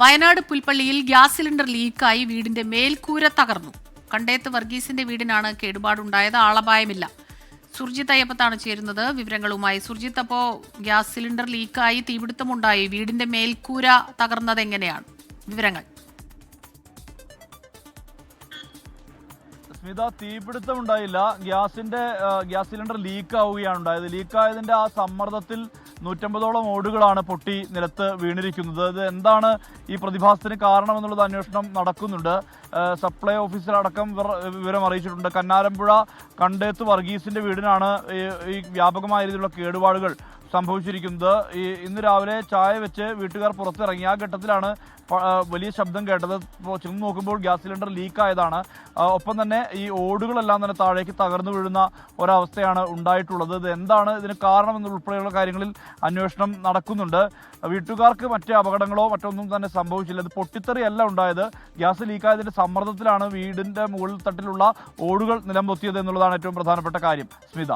Wayanad പുൽപ്പള്ളിയിൽ gas cylinder ലീക്കായി വീടിന്റെ മേൽക്കൂര തകർന്നു. കണ്ടേത്ത് വർഗീസിന്റെ വീടിനാണ് കേടുപാടുണ്ടായത്. ആളപായമില്ല. സുർജിത്ത് അയ്യപ്പത്താണ് ചേരുന്നത് വിവരങ്ങളുമായി. സുർജിത്ത്, അപ്പോ ഗ്യാസ് സിലിണ്ടർ ലീക്കായി തീപിടുത്തമുണ്ടായി, വീടിന്റെ മേൽക്കൂര തകർന്നത് എങ്ങനെയാണ് വിവരങ്ങൾ? സ്മിത, തീപിടുത്തം ഉണ്ടായില്ല. ഗ്യാസ് സിലിണ്ടർ ലീക്ക് ആവുകയാണ് ഉണ്ടായത്. ലീക്കായതിന്റെ ആ സമ്മർദ്ദത്തിൽ 150ഓളം ഓടുകളാണ് പൊട്ടി നിലത്ത് വീണിരിക്കുന്നത്. ഇത് എന്താണ് ഈ പ്രതിഭാസത്തിന് കാരണമെന്നുള്ളത് അന്വേഷണം നടക്കുന്നുണ്ട്. സപ്ലൈ ഓഫീസറടക്കം വിവരം അറിയിച്ചിട്ടുണ്ട്. കന്നാരമ്പുഴ കണ്ടേത്ത് വർഗീസിന്റെ വീടിനാണ് ഈ വ്യാപകമായ രീതിയിലുള്ള കേടുപാടുകൾ സംഭവിച്ചിരിക്കുന്നത്. ഇന്ന് രാവിലെ ചായ വെച്ച് വീട്ടുകാർ പുറത്തിറങ്ങി. ആ ഘട്ടത്തിലാണ് വലിയ ശബ്ദം കേട്ടത്. ചെന്ന് നോക്കുമ്പോൾ ഗ്യാസ് സിലിണ്ടർ ലീക്കായതാണ്. ഒപ്പം തന്നെ ഈ ഓടുകളെല്ലാം തന്നെ താഴേക്ക് തകർന്നു വീഴുന്ന ഒരവസ്ഥയാണ് ഉണ്ടായിട്ടുള്ളത്. ഇത് എന്താണ് ഇതിന് കാരണമെന്നുൾപ്പെടെയുള്ള കാര്യങ്ങളിൽ അന്വേഷണം നടക്കുന്നുണ്ട്. വീട്ടുകാർക്ക് മറ്റ് അപകടങ്ങളോ മറ്റൊന്നും തന്നെ സംഭവിച്ചില്ല. ഇത് പൊട്ടിത്തെറിയല്ല ഉണ്ടായത്. ഗ്യാസ് ലീക്കായതിന്റെ സമ്മർദ്ദത്തിലാണ് വീടിന്റെ മുകൾ തട്ടിലുള്ള ഓടുകൾ നിലംപൊത്തിയത് എന്നുള്ളതാണ് ഏറ്റവും പ്രധാനപ്പെട്ട കാര്യം. സ്മിത.